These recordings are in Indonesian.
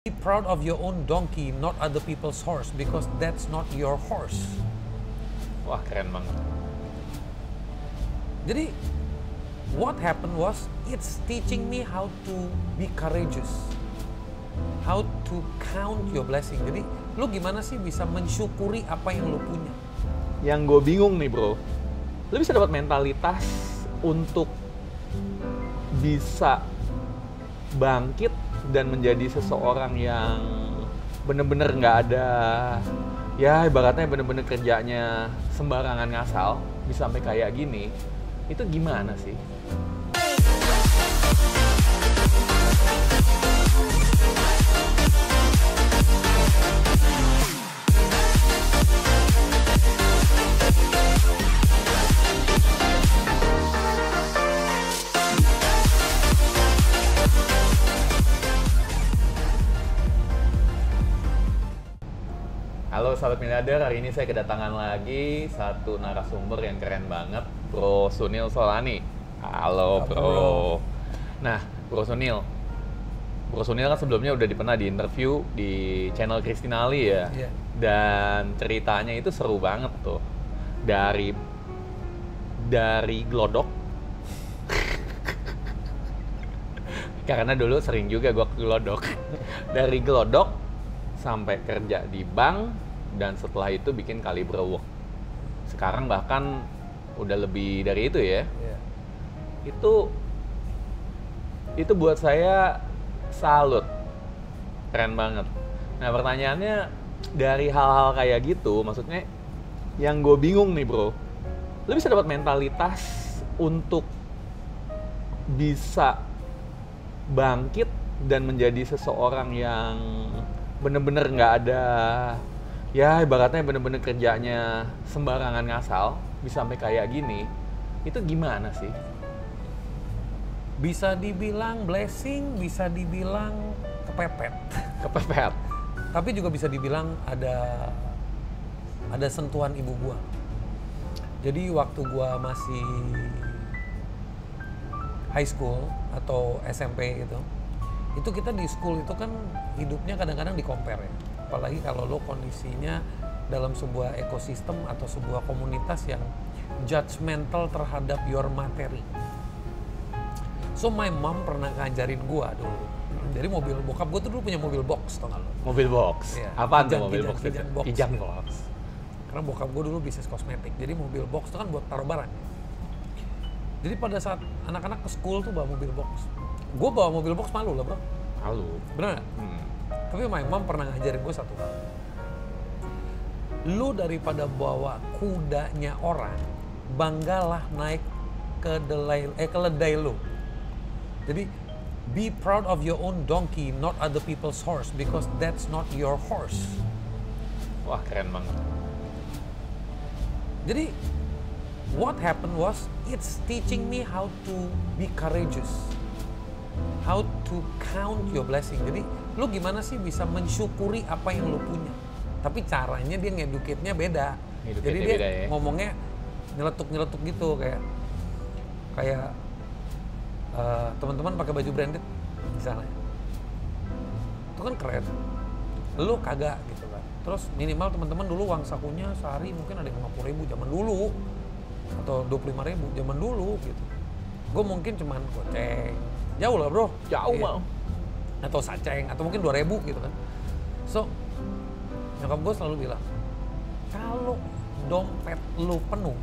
Be proud of your own donkey, not other people's horse, because that's not your horse. Wah, keren banget. Jadi, what happened was, it's teaching me how to be courageous, how to count your blessing. Jadi, lu gimana sih bisa mensyukuri apa yang lu punya? Yang gue bingung nih bro, lu bisa dapat mentalitas untuk bisa bangkit dan menjadi seseorang yang bener-bener nggak ada, ya ibaratnya bener-bener kerjanya sembarangan ngasal, bisa sampai kayak gini, itu gimana sih? Halo sahabat miliarder, hari ini saya kedatangan lagi satu narasumber yang keren banget, Bro Sunil Solani. Halo bro. Nah, Bro Sunil kan sebelumnya udah pernah di interview di channel Christina Ali ya. Iya. Dan ceritanya itu seru banget tuh. Dari glodok. Karena dulu sering juga gua ke glodok. Dari glodok sampai kerja di bank, dan setelah itu bikin Calibre Work. Sekarang bahkan udah lebih dari itu ya. Yeah. Itu buat saya salut. Keren banget. Nah pertanyaannya, dari hal-hal kayak gitu, maksudnya yang gue bingung nih bro, lu bisa dapat mentalitas untuk bisa bangkit dan menjadi seseorang yang bener-bener nggak ada, ya ibaratnya bener-bener kerjanya sembarangan ngasal, bisa sampai kayak gini, itu gimana sih? Bisa dibilang blessing, bisa dibilang kepepet. Kepepet. Tapi juga bisa dibilang ada sentuhan ibu gua. Jadi waktu gua masih high school atau SMP gitu, itu kita di school itu kan hidupnya kadang-kadang di-compare ya. Apalagi kalau lo kondisinya dalam sebuah ekosistem atau sebuah komunitas yang judgmental terhadap your materi. So my mom pernah ngajarin gua dulu. Jadi mobil bokap gua tuh dulu punya mobil box, tau gak lo? Mobil box? Iya. Apaan tuh mobil box? Kijang box. Kijang box. Karena bokap gua dulu bisnis kosmetik. Jadi mobil box itu kan buat taruh barang. Jadi pada saat anak-anak ke school tuh bawa mobil box. Gua bawa mobil box malu lah bro. Malu. Bener gak? Tapi my mom pernah ngajarin gue satu hal. Lu daripada bawa kudanya orang, banggalah naik ke keledai lu. Jadi, be proud of your own donkey, not other people's horse, because that's not your horse. Wah, keren banget. Jadi, what happened was, it's teaching me how to be courageous, how to count your blessing. Jadi, lu gimana sih bisa mensyukuri apa yang lu punya? Tapi caranya dia ngeduketnya beda. Jadi dia beda, ya? ngomongnya nyeletuk gitu, kayak teman-teman pakai baju branded misalnya, itu kan keren. Lu kagak gitu kan. Terus minimal teman-teman dulu uang sakunya sehari mungkin ada 50.000 zaman dulu, atau 25.000 zaman dulu gitu. Gue mungkin cuman goceng, jauh lah bro, Jauh iya. mau. Atau saceng, atau mungkin 2.000 gitu kan. So, nyokap gue selalu bilang, kalau dompet lu penuh,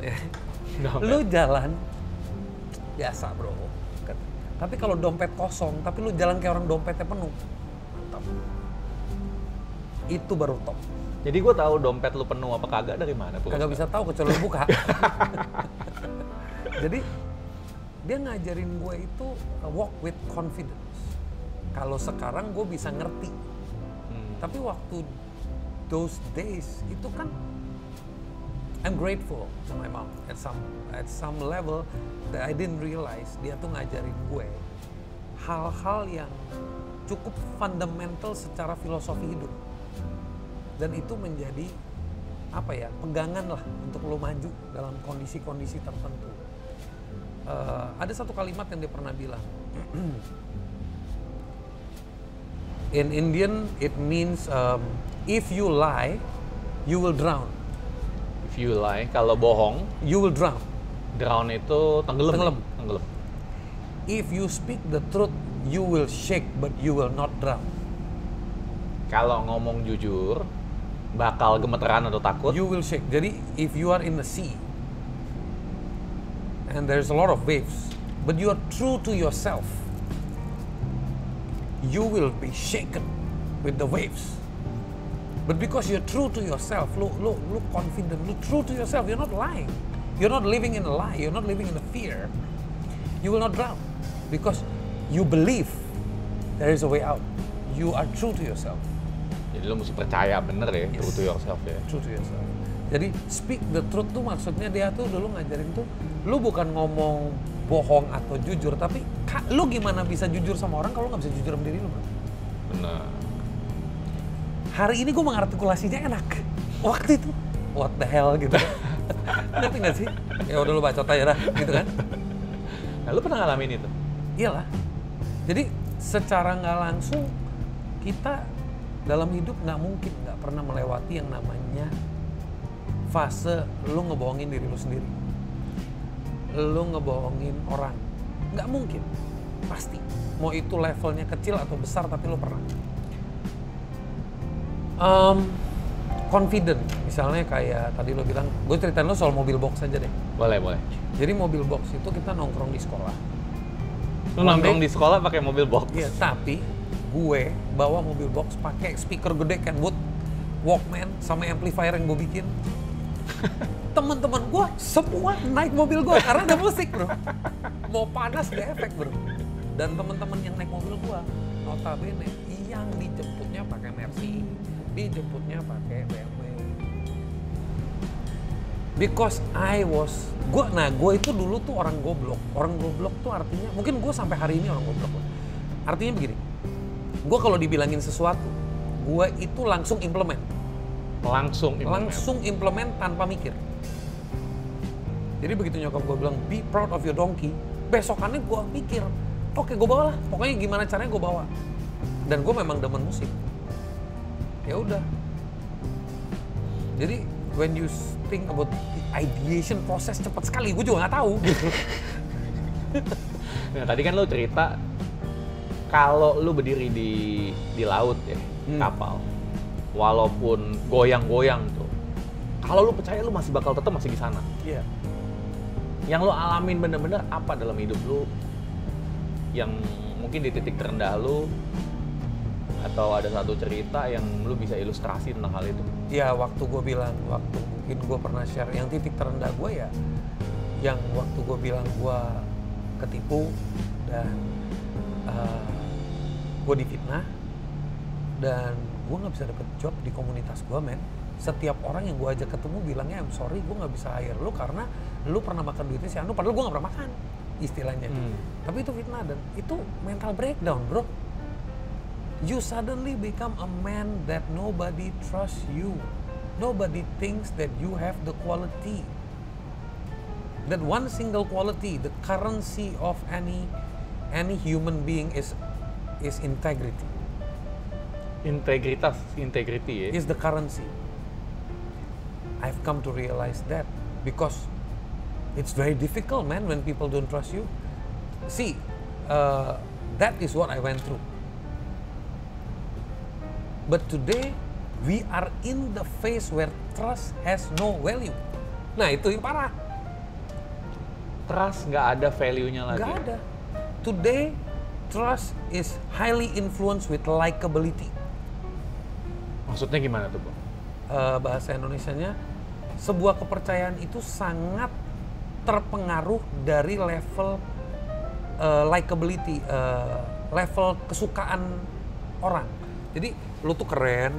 ya, lu jalan biasa bro. Tapi kalau dompet kosong, tapi lu jalan kayak orang dompetnya penuh, mantap. Itu baru top. Jadi gue tahu dompet lu penuh apa kagak dari mana? Kagak bisa tahu kecuali lu buka. Jadi dia ngajarin gue itu walk with confidence. Kalau sekarang gue bisa ngerti. Tapi waktu those days itu kan I'm grateful to my mom at some level that I didn't realize dia tuh ngajarin gue hal-hal yang cukup fundamental secara filosofi hidup. Dan itu menjadi apa ya, pegangan lah untuk lo maju dalam kondisi-kondisi tertentu. Ada satu kalimat yang dia pernah bilang, In Indian, it means if you lie, you will drown. If you lie, kalau bohong, You will drown. drown itu tenggelam. Tenggelam. Tenggelam. If you speak the truth, you will shake, but you will not drown. Kalau ngomong jujur, bakal gemeteran atau takut. You will shake. Jadi, if you are in the sea, and there's a lot of waves, but you are true to yourself, you will be shaken with the waves. But because you're true to yourself, lu confident, lu true to yourself, you're not lying. You're not living in a lie, you're not living in a fear. You will not drown. Because you believe there is a way out. You are true to yourself. Jadi lu mesti percaya bener ya, Yes. true to yourself ya. True to yourself. Jadi speak the truth tuh maksudnya dia tuh dulu ngajarin tuh, lu bukan ngomong bohong atau jujur, tapi lu gimana bisa jujur sama orang kalau nggak bisa jujur sama diri lu, bro? Bener. Hari ini gue mengartikulasinya enak. Waktu itu, what the hell gitu. Ngerti nggak sih? Ya udah lu bacot aja dah, gitu kan? Nah, lu pernah ngalamin itu? Iyalah. Jadi secara nggak langsung kita dalam hidup nggak pernah melewati yang namanya fase lu ngebohongin diri lu sendiri, lu ngebohongin orang. Nggak mungkin, pasti. Mau itu levelnya kecil atau besar, tapi lu pernah. Confident, misalnya kayak tadi lo bilang, gue ceritain lo soal mobil box aja deh. Boleh, boleh. Jadi mobil box itu kita nongkrong di sekolah. Lu nongkrong di sekolah pakai mobil box? Iya, tapi gue bawa mobil box pakai speaker gede Kenwood, Walkman, sama amplifier yang gue bikin. Teman-teman gue semua naik mobil gue karena ada musik, bro. Mau panas ada efek, bro. Dan teman-teman yang naik mobil gue, notabene yang dijemputnya pakai Mercy, dijemputnya pakai BMW. Because gue itu dulu tuh orang goblok. Orang goblok tuh artinya, mungkin gue sampai hari ini orang goblok. Artinya begini, gue kalau dibilangin sesuatu, gue itu langsung implement. Langsung implement tanpa mikir. Jadi begitu nyokap gue bilang, be proud of your donkey, besokannya gue mikir, oke gue bawa lah, pokoknya gimana caranya gue bawa. Dan gue memang demen musik. Ya udah. Jadi when you think about the ideation process cepat sekali, gue juga nggak tahu. Nah, tadi kan lu cerita kalau lu berdiri di laut ya, kapal, walaupun goyang-goyang tuh, kalau lu percaya lu masih bakal tetap masih di sana. Iya. Yang lu alamin bener-bener apa dalam hidup lu yang mungkin di titik terendah lu, atau ada satu cerita yang lu bisa ilustrasi tentang hal itu? Ya waktu gue bilang, waktu mungkin gue pernah share yang titik terendah gue ya, yang waktu gue bilang gue ketipu dan gue difitnah dan gue nggak bisa dapet job di komunitas gue, men. Setiap orang yang gue ajak ketemu bilangnya, I'm sorry gue nggak bisa hire lu karena lu pernah makan duitnya si Anu, padahal gue nggak pernah makan istilahnya. Tapi itu fitnah dan itu mental breakdown, bro. You suddenly become a man that nobody trusts you. Nobody thinks that you have the quality. That one single quality, the currency of any human being is integrity. Integrity ya? Is the currency. I've come to realize that because it's very difficult, man, when people don't trust you. See, that is what I went through. But today, we are in the phase where trust has no value. Nah, itu yang parah. Trust nggak ada value-nya lagi. Nggak ada. Today, trust is highly influenced with likability. Maksudnya gimana tuh, Bang? Bahasa Indonesianya, sebuah kepercayaan itu sangat terpengaruh dari level likability, level kesukaan orang. Jadi lu tuh keren,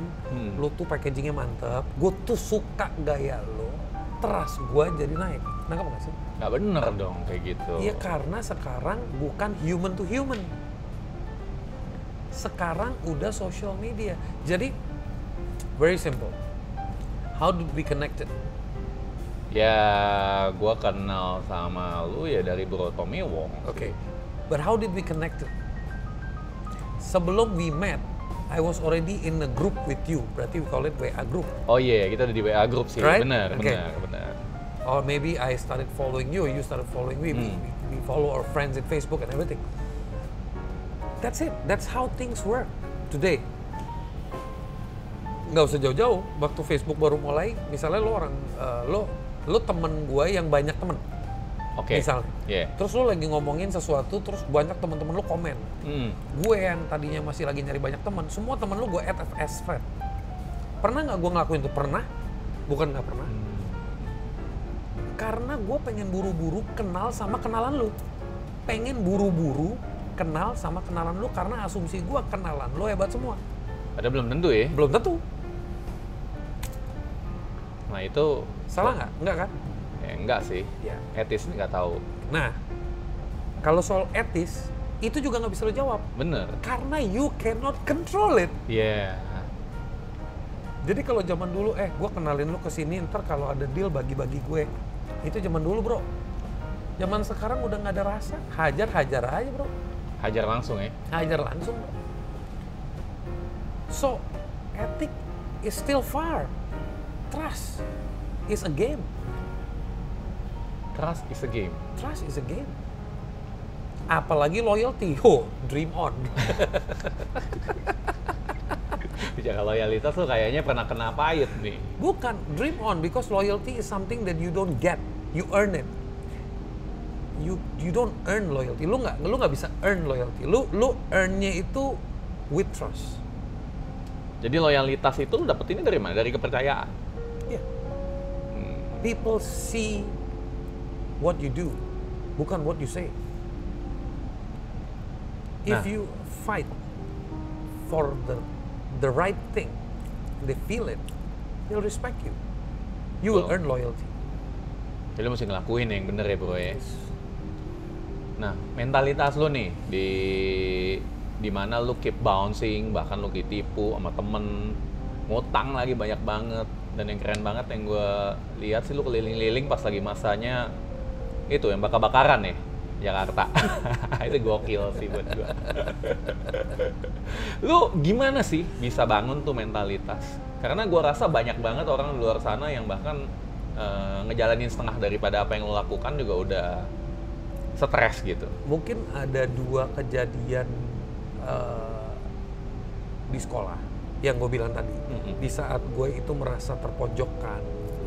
lu tuh packagingnya mantep, gue tuh suka gaya lu, trust gue jadi naik. Nangkep nggak sih? Nggak bener dong kayak gitu. Iya, karena sekarang bukan human to human. Sekarang udah social media. Jadi very simple. How did we connected? Ya, gue kenal sama lu ya dari Bro Tommy Wong. Okay. But how did we connected? Sebelum we met, I was already in a group with you, berarti we call it WA group. Oh iya, kita ada di WA group sih, Right? benar, Okay. benar. Or maybe I started following you, or you started following me. We follow our friends in Facebook and everything. That's it. That's how things work today. Nggak usah jauh-jauh. Waktu Facebook baru mulai, misalnya lo orang, lo temen gue yang banyak temen. Oke. Misalnya. Yeah. Terus lo lagi ngomongin sesuatu, terus banyak temen-temen lo komen. Gue yang tadinya masih lagi nyari banyak temen, semua temen lo gue add as friend. Pernah nggak gue ngelakuin itu? Pernah. Bukan nggak pernah. Karena gue pengen buru-buru kenal sama kenalan lo. Pengen buru-buru kenal sama kenalan lo karena asumsi gue kenalan lo hebat semua. Padahal belum tentu ya. Belum tentu. Nah itu Salah nggak? Nggak kan? Enggak sih. Ya. Etis nggak tahu. Nah, kalau soal etis, itu juga nggak bisa lo jawab. Bener. Karena you cannot control it. Iya. Jadi kalau zaman dulu, gue kenalin lo ke sini, ntar kalau ada deal bagi-bagi gue. Itu zaman dulu bro. Zaman sekarang udah nggak ada rasa, hajar-hajar aja bro. Hajar langsung ya. Hajar langsung bro. So, ethic is still far. Trust is a game. Trust is a game. Trust is a game. Apalagi loyalty, dream on. Bicara loyalitas tuh kayaknya pernah kena pahit nih. Bukan, dream on because loyalty is something that you don't get, you earn it. You don't earn loyalty. Lu nggak bisa earn loyalty. Lu earn-nya itu with trust. Jadi loyalitas itu lu dapetinnya dari mana? Dari kepercayaan. Yeah. People see what you do, bukan what you say. If you fight for the right thing, they feel it, they'll respect you. You will earn loyalty. Jadi lu mesti ngelakuin yang bener ya bro ya. Nah, mentalitas lu nih di mana lu keep bouncing, bahkan lu ditipu sama temen, ngutang lagi banyak banget. Dan yang keren banget yang gue lihat sih lu keliling-liling pas lagi masanya itu yang bakar-bakaran ya, Jakarta. Itu gokil sih buat gue. Lu gimana sih bisa bangun tuh mentalitas? Karena gue rasa banyak banget orang di luar sana yang bahkan ngejalanin setengah daripada apa yang lo lakukan juga udah stres gitu. Mungkin ada 2 kejadian di sekolah yang gue bilang tadi. Di saat gue itu merasa terpojokkan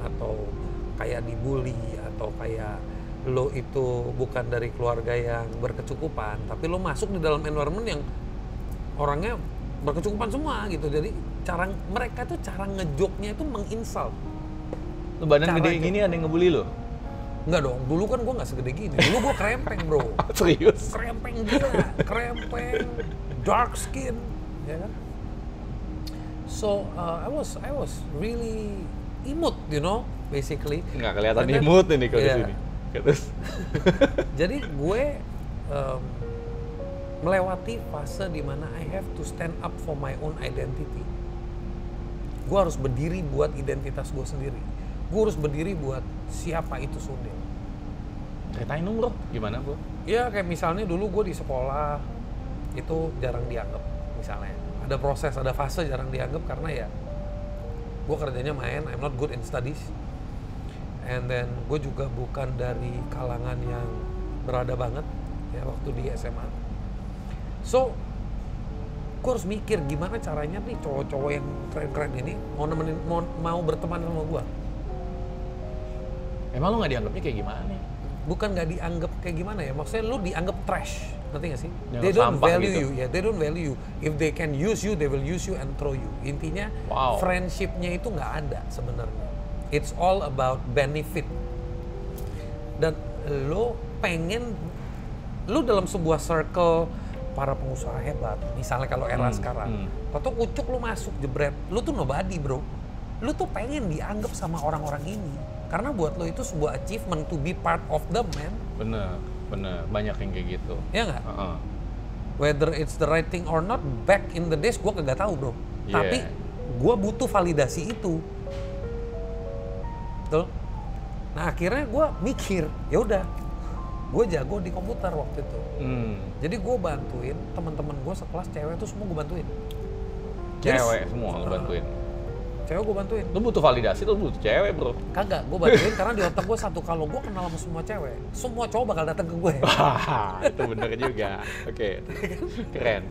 atau kayak dibully atau kayak lo itu bukan dari keluarga yang berkecukupan, tapi lo masuk di dalam environment yang orangnya berkecukupan semua gitu. Jadi mereka tuh cara ngejoknya itu menginsult. Lu badan gede gini ada yang ngebully lo? Enggak dong, dulu kan gue nggak segede gini. Dulu gue krempeng bro. Serius? Krempeng gila, krempeng, dark skin, ya kan? So I was really imut, you know, basically. Nggak kelihatan imut ini kalau di sini. Terus. Jadi gue melewati fase di mana I have to stand up for my own identity. Gue harus berdiri buat identitas gue sendiri. Gue harus berdiri buat siapa itu Sunil. Ceritain dong bro, gimana bro? Ya kayak misalnya dulu gue di sekolah itu jarang dianggap misalnya. Ada proses, ada fase jarang dianggap karena ya gue kerjanya main, I'm not good in studies. And then gue juga bukan dari kalangan yang berada banget ya waktu di SMA. So gue harus mikir gimana caranya nih cowok-cowok yang keren-keren ini mau berteman sama gue. Emang lu nggak dianggapnya kayak gimana nih? Bukan nggak dianggap kayak gimana ya, maksudnya lu dianggap trash, ngerti nggak sih? Yang They don't value gitu. you, ya. They don't value you. If they can use you, they will use you and throw you. Intinya friendship-nya itu nggak ada sebenarnya. It's all about benefit. Dan lu dalam sebuah circle para pengusaha hebat, misalnya kalau era sekarang, atau ucuk lu masuk jebret, lu tuh nobody bro. Lu tuh pengen dianggap sama orang-orang ini. Karena buat lo itu sebuah achievement to be part of them, man. Bener. Banyak yang kayak gitu. Ya nggak? Whether it's the right thing or not, back in the days gue kagak tahu bro. Yeah. Tapi gue butuh validasi itu. Betul? Nah akhirnya gue mikir, ya udah, gue jago di komputer waktu itu. Jadi gue bantuin teman-teman gue sekelas cewek itu semua gue bantuin. Cewek semua lo bantuin. Cewek gue bantuin. Lu butuh validasi, lu butuh cewek bro. Kagak, gue bantuin karena di otak gue satu, kalau gue kenal sama semua cewek, semua cowok bakal datang ke gue. Wah, itu bener juga. Oke, keren.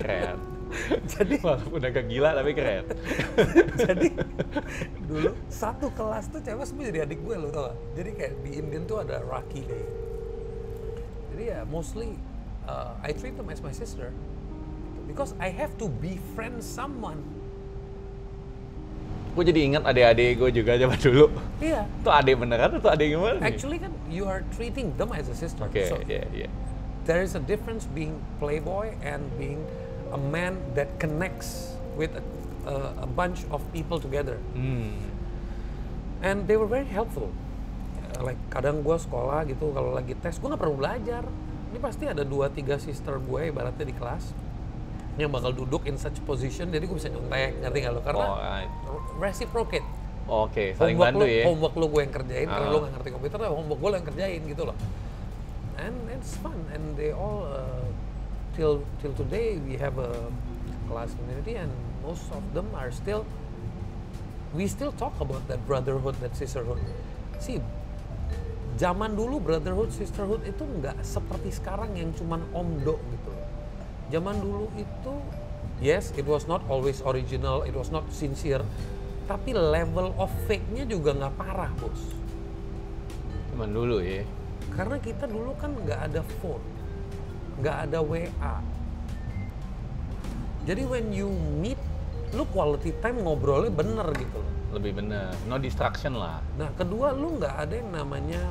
Jadi walaupun agak gila tapi keren. jadi dulu satu kelas tuh cewek semua jadi adik gue, lo tau gak? Jadi kayak di Indian tuh ada Rakhi Day. Jadi ya mostly I treat them as my sister because I have to befriend someone. Gue jadi ingat adik-adik gue juga zaman dulu. Iya. Itu adik beneran atau adik gimana nih? Actually kan you are treating them as a sister. Oke, So, iya. there is a difference being playboy and being a man that connects with a bunch of people together. And they were very helpful. Like kadang gue sekolah gitu, kalau lagi tes gue nggak perlu belajar. Ini pasti ada 2-3 sister gue ibaratnya di kelas yang bakal duduk in such position, jadi gue bisa nyontek, ngerti nggak lo? Karena reciprocate. Oke, saling bantu ya. Homework lo gue yang kerjain, kalau lo nggak ngerti komputer, homework gue lo yang kerjain gitu loh. And it's fun, and they all till today we have a class community, and most of them are still, we still talk about that brotherhood, that sisterhood. See, zaman dulu brotherhood, sisterhood itu nggak seperti sekarang yang cuman omdo gitu. Zaman dulu itu, yes, it was not always original, it was not sincere, tapi level of fake-nya juga nggak parah, bos. Zaman dulu ya. Karena kita dulu kan nggak ada phone, nggak ada WA. Jadi when you meet, lu quality time ngobrolnya bener gitu loh. Lebih bener, no distraction lah. Nah, kedua lu nggak ada yang namanya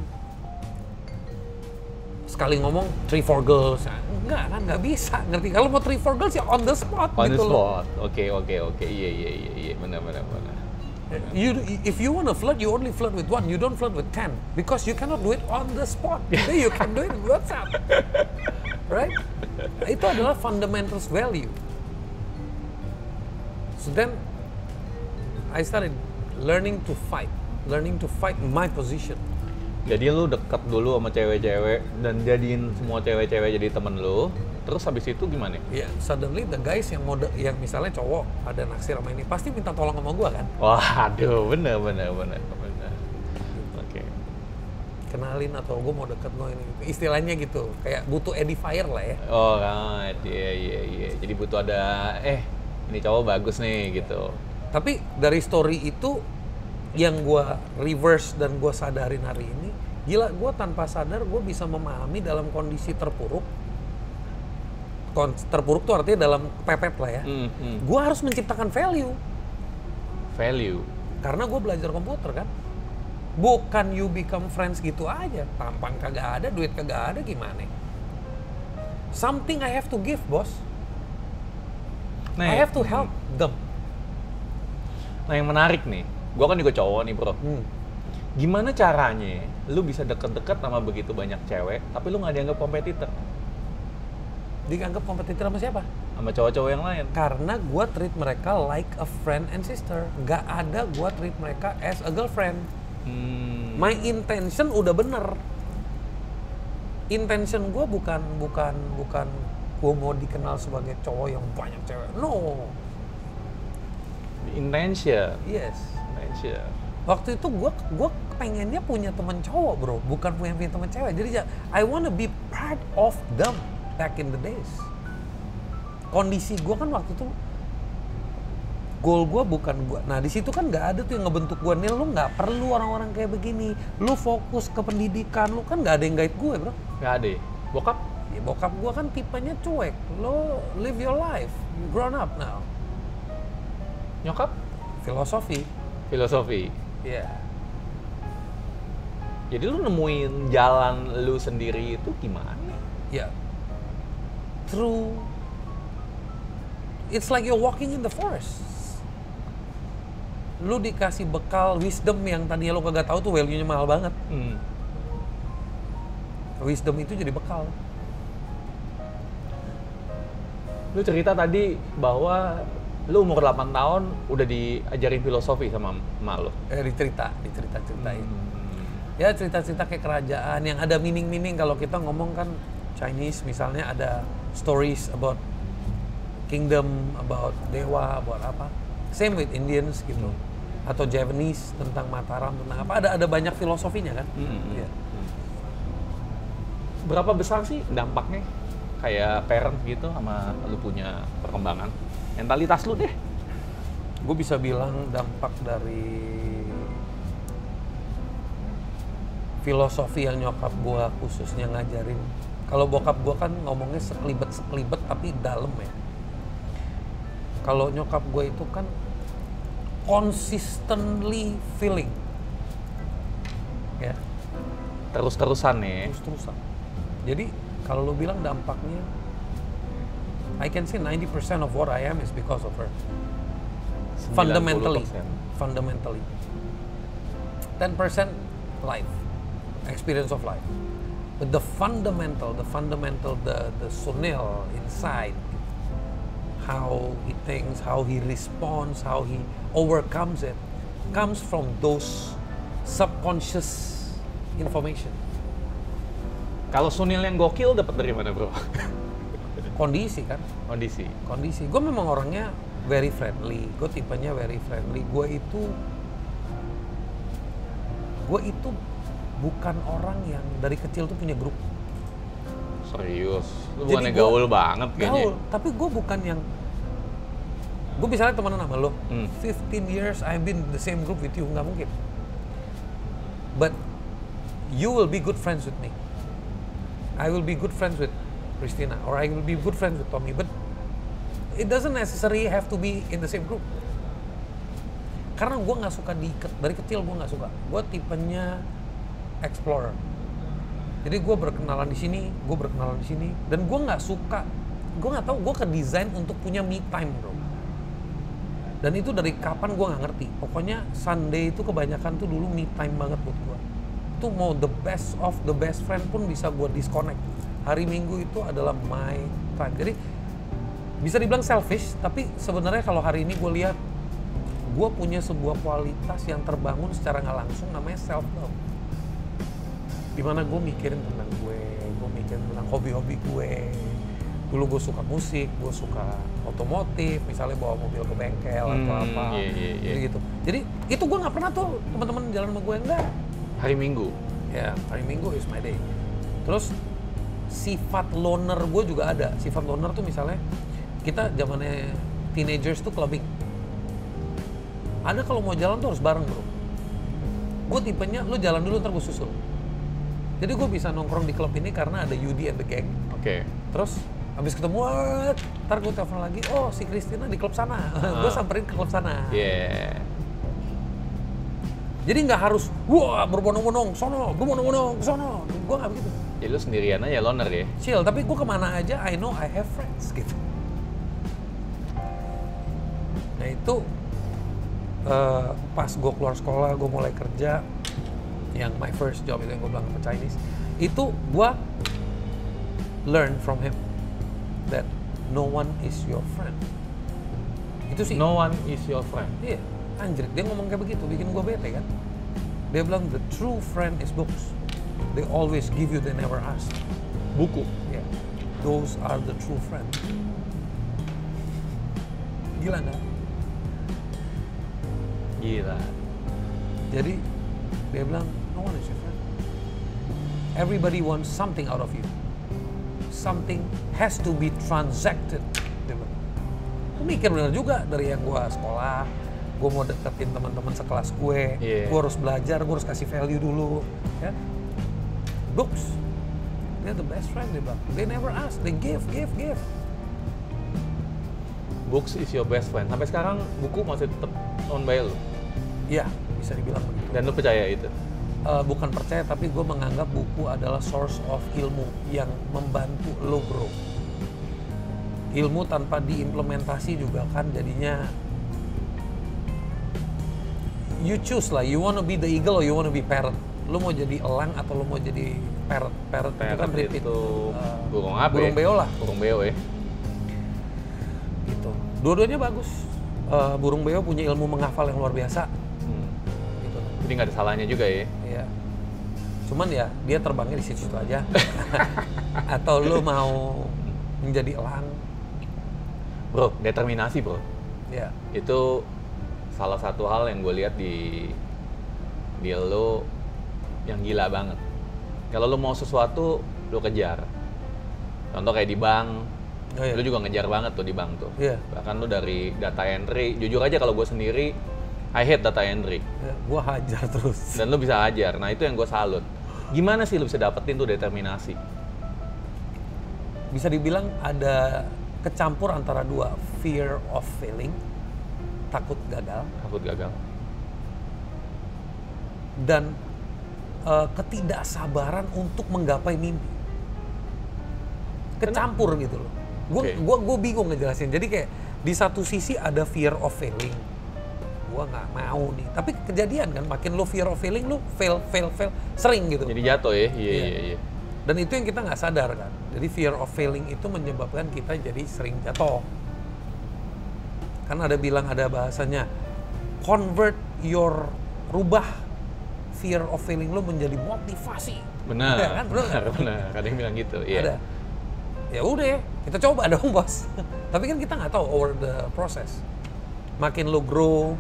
sekali ngomong 3-4 girls, enggak kan, nggak bisa, ngerti? Kalau mau 3-4 girls ya on the spot On gitu the loh. spot, oke, iya, benar. If you want to flirt, you only flirt with one, you don't flirt with 10, because you cannot do it on the spot. Jadi you can do it in WhatsApp, right? Itu adalah fundamentals value. So then I started learning to fight my position. Jadi lu deket dulu sama cewek-cewek dan jadiin semua cewek-cewek jadi temen lu. Terus habis itu gimana? Ya, suddenly the guys yang yang misalnya cowok ada naksir sama ini pasti minta tolong sama gua kan. Waduh, bener. Oke. Kenalin atau gua mau deket gua ini. Istilahnya gitu, kayak butuh edifier lah ya. Oh, right. Iya. Jadi butuh ada ini cowok bagus nih gitu. Tapi dari story itu yang gua reverse dan gua sadarin hari ini, gila, gua tanpa sadar gua bisa memahami dalam kondisi terpuruk. Terpuruk tuh artinya dalam pepet lah ya. Gua harus menciptakan value. Karena gua belajar komputer kan. Bukan you become friends gitu aja. Tampang kagak ada, duit kagak ada, gimana? Something I have to give, bos. I have to help them. Nah, yang menarik nih, gua kan juga cowok nih bro. Gimana caranya lu bisa deket-deket sama begitu banyak cewek, tapi lu nggak dianggap kompetitor? Dianggap kompetitor sama siapa? Sama cowok-cowok yang lain. Karena gua treat mereka like a friend and sister. Nggak ada gua treat mereka as a girlfriend. My intention udah bener. Intention gua bukan gua mau dikenal sebagai cowok yang banyak cewek. No. Intention. Yes. Intention. Waktu itu gue pengennya punya teman cowok bro, bukan punya teman cewek. Jadi I wanna be part of them back in the days. Kondisi gue kan waktu itu goal gue bukan gue. Nah di situ kan nggak ada tuh yang ngebentuk gue. Nil, lu nggak perlu orang-orang kayak begini. Lu fokus ke pendidikan. Lu kan nggak ada yang guide gue bro. Nggak ada. Bokap? Ya, bokap gue kan tipenya cuek. Lo live your life. You grown up now. Nyokap? Filosofi. Iya. Jadi lu nemuin jalan lu sendiri itu gimana? Ya. Through, it's like you're walking in the forest. Lu dikasih bekal wisdom yang tadinya lu kagak tahu tuh value-nya mahal banget. Wisdom itu jadi bekal. Lu cerita tadi bahwa lu umur 8 tahun udah diajarin filosofi sama emak lu? Dicerita-ceritain. Ya cerita-cerita kayak kerajaan yang ada meaning-meaning. Kalau kita ngomong kan Chinese misalnya ada stories about kingdom, about dewa, about apa. Same with Indians gitu. Atau Javanese tentang Mataram, tentang apa, ada banyak filosofinya kan. Iya. Berapa besar sih dampaknya kayak parent gitu sama lu punya perkembangan mentalitas lu deh? Gue bisa bilang dampak dari filosofi yang nyokap gue khususnya ngajarin. Kalau bokap gue kan ngomongnya sekelibet tapi dalam ya. Kalau nyokap gue itu kan consistently feeling, ya. Terus-terusan nih. Terus-terusan. Jadi kalau lo bilang dampaknya, I can say 90% of what I am is because of her. 90%. Fundamentally. 10% life, experience of life. But the fundamental, the Sunil inside, how he thinks, how he responds, how he overcomes it, comes from those subconscious information. Kalau Sunil yang gokil dapat dari mana, bro? Kondisi kan? Kondisi. Gue memang orangnya very friendly. Gue tipenya very friendly. Gue itu bukan orang yang dari kecil tuh punya grup. Serius? Lu bukannya gaul banget kayaknya? Gaul, tapi gue bukan yang... Gue misalnya temenan sama lo, 15 years I've been in the same group with you, nggak mungkin. But you will be good friends with me. I will be good friends with Christina, or I will be good friends with Tommy, but it doesn't necessarily have to be in the same group. Karena gue nggak suka diikat, dari kecil gue nggak suka. Gue tipenya explorer. Jadi gue berkenalan di sini, dan gue nggak suka, gue nggak tahu, gue kedesain untuk punya me time, bro. Dan itu dari kapan gue nggak ngerti. Pokoknya Sunday itu kebanyakan tuh dulu me time banget buat gue. Itu mau the best of the best friend pun bisa gue disconnect. Hari Minggu itu adalah my time. Jadi bisa dibilang selfish, tapi sebenarnya kalau hari ini gue lihat, gue punya sebuah kualitas yang terbangun secara nggak langsung, namanya self love. Dimana gue mikirin tentang gue mikirin tentang hobi-hobi gue. Dulu gue suka musik, gue suka otomotif, misalnya bawa mobil ke bengkel atau apa, gitu. Jadi itu gue nggak pernah tuh teman-teman jalan sama gue, enggak. Hari Minggu? Ya, hari Minggu is my day. Terus sifat loner gue juga ada. Sifat loner tuh misalnya kita zamannya teenagers tuh clubbing. Ada kalau mau jalan tuh harus bareng, bro. Gue tipenya lu jalan dulu ntar gue susul. Jadi gue bisa nongkrong di klub ini karena ada Yudi and the gang. Oke. Terus habis ketemu, ntar gue telepon lagi, oh si Christina di klub sana. Gue samperin ke klub sana. Yeah. Jadi nggak harus, wah berbondong-bondong, sono, berbondong-bondong, sono. Gue nggak begitu. Ya lu sendirian aja, loner ya? Chill, tapi gue kemana aja, I know I have friends, gitu. Nah itu, pas gue keluar sekolah, gue mulai kerja, yang my first job itu yang gue bilang sama Chinese, itu gue learn from him that no one is your friend. Itu sih. No one is your friend? Iya. Anjir, dia ngomong kayak begitu, bikin gue bete kan. Dia bilang, the true friend is books. They always give you, they never ask. Buku? Yeah. Those are the true friends. Gila nggak? Gila. Jadi, dia bilang, no one is your friend. Everybody wants something out of you. Something has to be transacted. Dia bilang. Gue mikir bener juga, dari yang gue sekolah, gue mau deketin teman-teman sekelas gue, gue harus belajar, gue harus kasih value dulu, ya. Books, they're the best friend, dia bilang. They never ask, they give. Books is your best friend. Sampai sekarang buku masih tetap owned by lu? Iya, bisa dibilang begitu. Dan lu percaya itu? Bukan percaya, tapi gue menganggap buku adalah source of ilmu yang membantu lo grow. Ilmu tanpa diimplementasi juga kan jadinya you choose lah, you wanna be the eagle or you wanna be parrot. Lu mau jadi elang atau lu mau jadi parrot? Parrot itu kan repeat. Burung apa? Burung beo lah. Burung beo ya. Gitu. Dua-duanya bagus. Burung beo punya ilmu menghafal yang luar biasa. Gitu. Jadi nggak ada salahnya juga ya? Iya. Cuman ya dia terbangnya di situ aja. Atau lu mau menjadi elang? Bro, determinasi bro. Iya. Itu salah satu hal yang gue lihat di lo yang gila banget. Kalau lo mau sesuatu, lo kejar. Contoh kayak di bank, lo juga ngejar banget tuh di bank tuh. Bahkan lo dari data entry, jujur aja kalau gue sendiri, I hate data entry. Gue hajar terus. Dan lo bisa hajar, nah itu yang gue salut. Gimana sih lo bisa dapetin tuh determinasi? Bisa dibilang ada kecampur antara dua, fear of failing, takut gagal, dan ketidaksabaran untuk menggapai mimpi. Kecampur gitu loh. Gue bingung ngejelasin. Jadi kayak di satu sisi ada fear of failing, gue nggak mau nih. Tapi kejadian kan, makin lo fear of failing, lo fail, sering gitu. Jadi jatuh ya. Iya. Dan itu yang kita nggak sadar kan. Jadi fear of failing itu menyebabkan kita jadi sering jatuh. Kan ada bahasanya, rubah fear of failing lo menjadi motivasi. Benar, ya kan? benar. Ada yang bilang gitu. Iya. Ada. Ya udah, kita coba dong bos. Tapi kan kita nggak tahu over the process. Makin lo grow,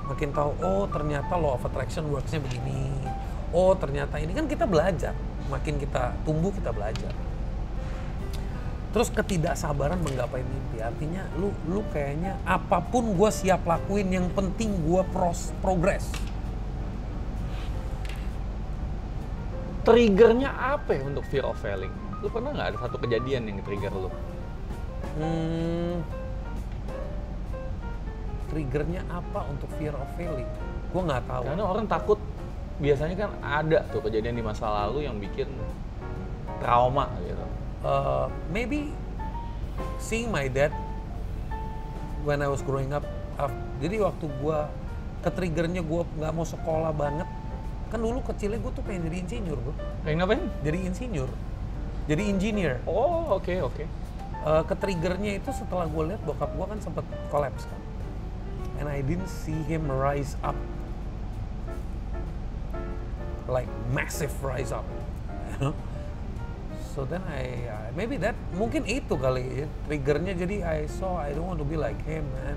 makin tahu, oh ternyata law of attraction works-nya begini. Oh ternyata ini kan kita belajar. Makin kita tumbuh, kita belajar. Terus ketidaksabaran menggapai mimpi. Artinya lu kayaknya apapun gue siap lakuin, yang penting gue progress. Triggernya apa ya untuk fear of failing? Lu pernah nggak ada satu kejadian yang trigger lu? Triggernya apa untuk fear of failing? Gue nggak tahu. Karena orang takut, biasanya kan ada tuh kejadian di masa lalu yang bikin trauma gitu. Maybe seeing my dad when I was growing up. Jadi waktu gue ke-triggernya gue nggak mau sekolah banget. Kan dulu kecilnya gue tuh pengen jadi insinyur, bro. Pengen ngapain? Jadi insinyur. Jadi engineer. Oh, oke. Ke-triggernya itu setelah gue lihat bokap gue kan sempat collapse kan. And I didn't see him rise up. Like massive rise up. You know? So then maybe that, mungkin itu kali ya, triggernya. Jadi I don't want to be like him, man.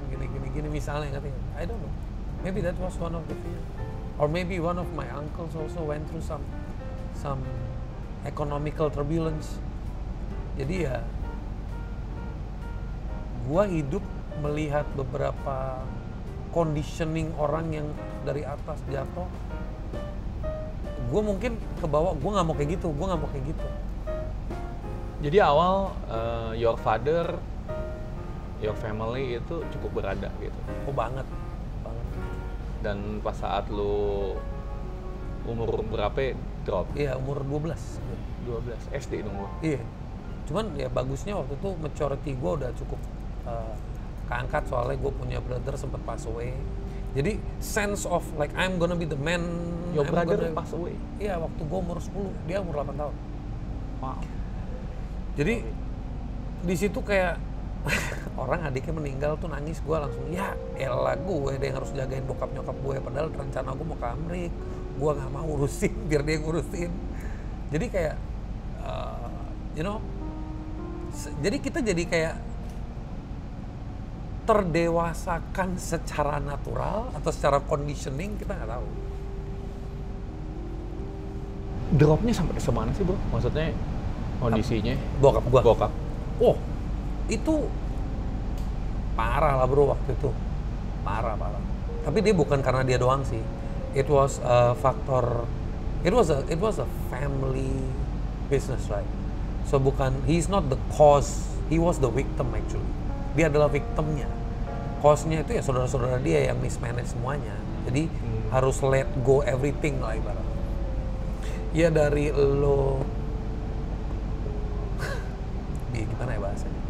Gini misalnya, katanya. I don't know. Maybe that was one of the fear. Or maybe one of my uncles also went through some economical turbulence. Jadi ya, gua hidup melihat beberapa conditioning orang yang dari atas jatuh. Gue mungkin ke bawah, gue nggak mau kayak gitu. Jadi awal your father, your family itu cukup berada gitu. Oh banget. Dan pas saat lu umur berapa drop? Iya, umur 12. 12 SD dong gua. Iya. Cuman ya bagusnya waktu itu maturity gue udah cukup keangkat, soalnya gue punya brother sempat pass away. Jadi sense of like I'm gonna be the man. Your brother pass away? Iya, waktu gue umur 10, dia umur 8 tahun. Wow. Jadi di situ kayak orang adiknya meninggal tuh nangis, gue langsung ya elah, gue deh yang harus jagain bokap nyokap gue, padahal rencana gue mau ke Amerika, gue nggak mau urusin, biar dia ngurusin. Jadi kayak jadi kita jadi kayak terdewasakan secara natural atau secara conditioning, kita nggak tahu. Dropnya sampai semana sih, bro? Maksudnya kondisinya? Bokap gua. Bokap. Oh, itu parah lah, bro, waktu itu. Parah. Tapi dia bukan karena dia doang sih. It was a factor. It was a family business, right? So he's not the cause. He was the victim actually. Dia adalah victimnya. Cause-nya itu ya saudara-saudara dia yang mismanage semuanya. Jadi harus let go everything lah ibaratnya. Ya dari lo gimana ya bahasanya?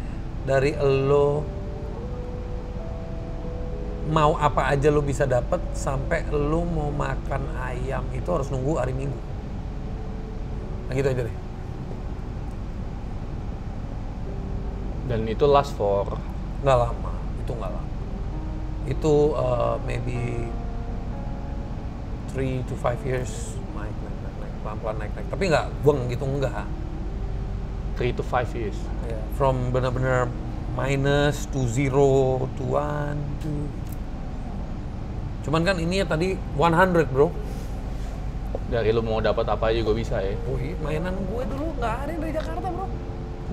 Dari lo mau apa aja lo bisa dapat, sampai lo mau makan ayam itu harus nunggu hari Minggu. Nah gitu aja deh. Dan itu last for? Nggak lama. Itu maybe 3 to 5 years naik, pelan-pelan naik. Tapi nggak buang gitu, enggak. 3 to 5 years? Yeah, from benar-benar minus to 0 to 1 to... Cuman kan ini ya tadi 100 bro. Dari lu mau dapat apa aja gue bisa ya. Wih, mainan gue dulu nggak ada yang dari Jakarta bro.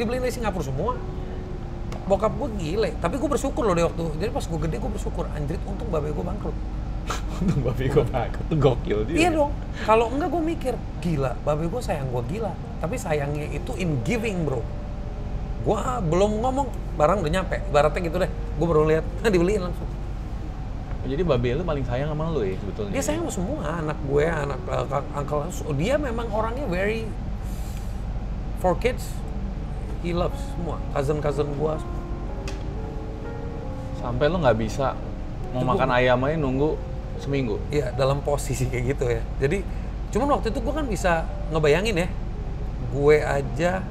Dibeliin dari Singapura semua. Bokap gue gile, tapi gue bersyukur loh deh waktu. Jadi pas gue gede gue bersyukur, anjrit untung babe gue bangkrut. Untung babe gue bangkrut, tuh gokil dia. Iya dong, kalau enggak gue mikir, gila, babe gue sayang gue gila. Tapi sayangnya itu in giving bro. Gue belum ngomong, barang udah nyampe. Ibaratnya gitu deh, gue baru lihat, dibeliin langsung. Jadi babe lu paling sayang sama lu ya sebetulnya? Dia sayang sama semua, anak gue, anak uncle. Dia memang orangnya very, for kids, he loves semua. Cousin gue. Sampai lu nggak bisa mau makan ayam aja nunggu seminggu? Iya, dalam posisi kayak gitu ya. Jadi, cuman waktu itu gue kan bisa ngebayangin ya, gue aja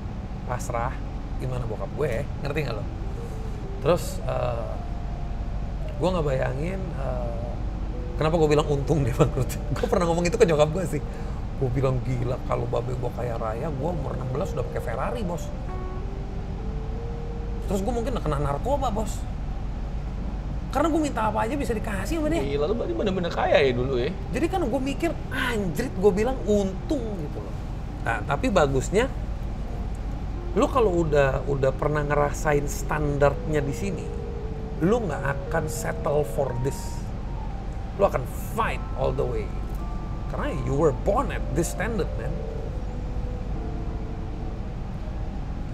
pasrah, gimana bokap gue ya, ngerti nggak lo? Terus, gue ngebayangin, kenapa gue bilang untung dia bangkrut. Gue pernah ngomong itu ke nyokap gue sih. Gue bilang gila, kalau babe gue kaya raya, gue umur 16 udah pakai Ferrari bos. Terus gue mungkin udah kena narkoba bos. Karena gue minta apa aja bisa dikasih sama dia. Gila, lu berarti bener-bener kaya ya dulu ya? Jadi kan gue mikir, anjrit gue bilang untung gitu loh. Nah, tapi bagusnya, lu kalau udah pernah ngerasain standarnya di sini, lu nggak akan settle for this. Lu akan fight all the way. Karena you were born at this standard, man.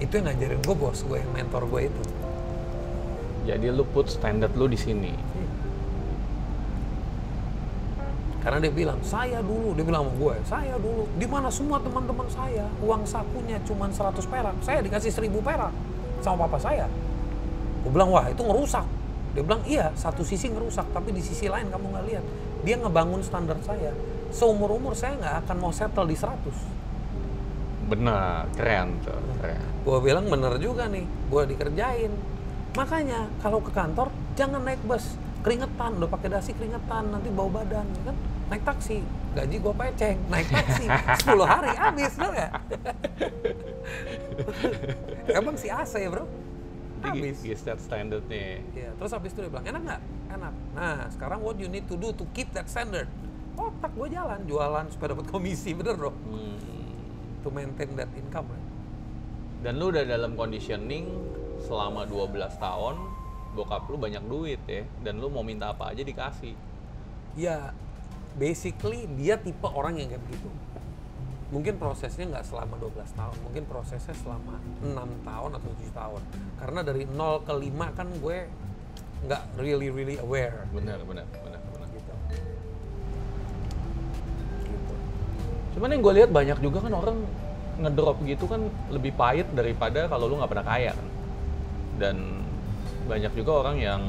Itu yang ngajarin gue bos gue, yang mentor gue itu. Jadi lu put standard lu di sini. Karena dia bilang, dia bilang sama gue, saya dulu, di mana semua teman-teman saya, uang sakunya cuma 100 perak, saya dikasih 1000 perak sama papa saya. Gue bilang, wah itu ngerusak. Dia bilang, iya, satu sisi ngerusak, tapi di sisi lain kamu nggak lihat. Dia ngebangun standar saya. Seumur-umur saya nggak akan mau settle di 100. Benar, keren tuh, keren. Gue bilang, bener juga nih, gue dikerjain. Makanya kalau ke kantor jangan naik bus, keringetan, udah pakai dasi keringetan, nanti bau badan, kan? Naik taksi, gaji gue peceng, naik taksi 10 hari habis, bener nggak? Emang si AC ya bro, habis. Dia set standard nih. Ya, terus habis itu dia bilang enak nggak? Enak. Nah sekarang what you need to do to keep that standard? Otak gue jalan, jualan supaya dapat komisi, bener bro? To maintain that income, right? Dan lu udah dalam conditioning selama 12 tahun, bokap lu banyak duit ya, dan lu mau minta apa aja dikasih. Ya, basically dia tipe orang yang kayak begitu. Mungkin prosesnya nggak selama 12 tahun, mungkin prosesnya selama 6 tahun atau 7 tahun. Karena dari 0 ke 5 kan gue nggak really aware. Benar. Gitu. Cuman yang gue lihat banyak juga kan orang ngedrop gitu kan lebih pahit daripada kalau lu nggak pernah kaya kan. Dan banyak juga orang yang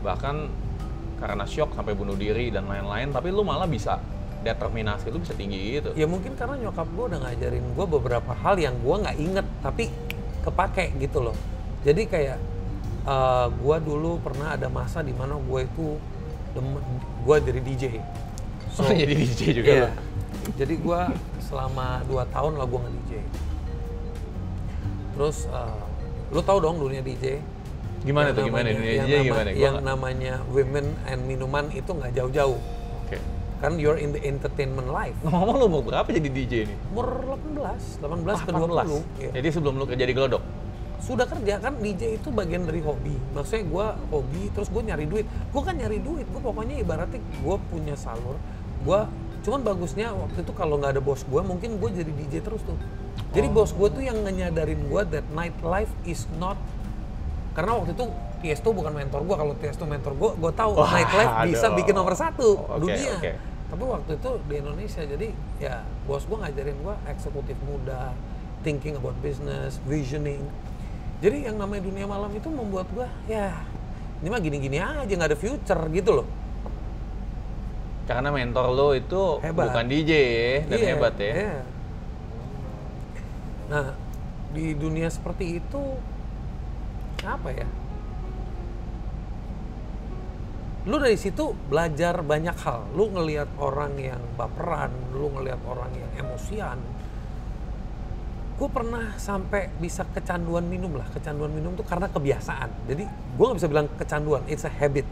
bahkan karena shock sampai bunuh diri dan lain-lain, tapi lu malah bisa determinasi lu bisa tinggi gitu. Ya mungkin karena nyokap gue udah ngajarin gue beberapa hal yang gue nggak inget tapi kepake gitu loh. Jadi kayak gue dulu pernah ada masa di mana gue itu gue jadi DJ. So, jadi DJ juga iya. lo? Jadi gue selama 2 tahun lah gue nge-DJ. Terus lu tahu dong dunia DJ? Gimana tuh? Gimana dunia DJ gimana? Yang namanya women and minuman itu nggak jauh-jauh. Oke. Kan you're in the entertainment life. Ngomong lu mau berapa jadi DJ nih? Umur 18 ke 20. Ya. Jadi sebelum lu kerja di Glodok? Sudah kerja kan, DJ itu bagian dari hobi. Maksudnya gue hobi, terus gue nyari duit. Gue kan nyari duit, gue pokoknya ibaratnya gue punya salur. Cuman bagusnya waktu itu kalau nggak ada bos gue, mungkin gue jadi DJ terus tuh. Jadi bos gue tuh yang nyadarin gue that nightlife is not, karena waktu itu Tiesto bukan mentor gue. Kalau Tiesto mentor gue tahu nightlife bisa bikin nomor 1 dunia. Tapi waktu itu di Indonesia, jadi ya bos gue ngajarin gue eksekutif muda, thinking about business, visioning. Jadi yang namanya dunia malam itu membuat gue, ya ini mah gini-gini aja, nggak ada future gitu loh. Karena mentor lo itu hebat. Bukan DJ dan hebat ya. Iya. Nah, di dunia seperti itu, apa ya? Lu dari situ belajar banyak hal. Lu ngelihat orang yang baperan, lu ngelihat orang yang emosian. Gue pernah sampai bisa kecanduan minum lah. Kecanduan minum tuh karena kebiasaan. Jadi gue nggak bisa bilang kecanduan, it's a habit.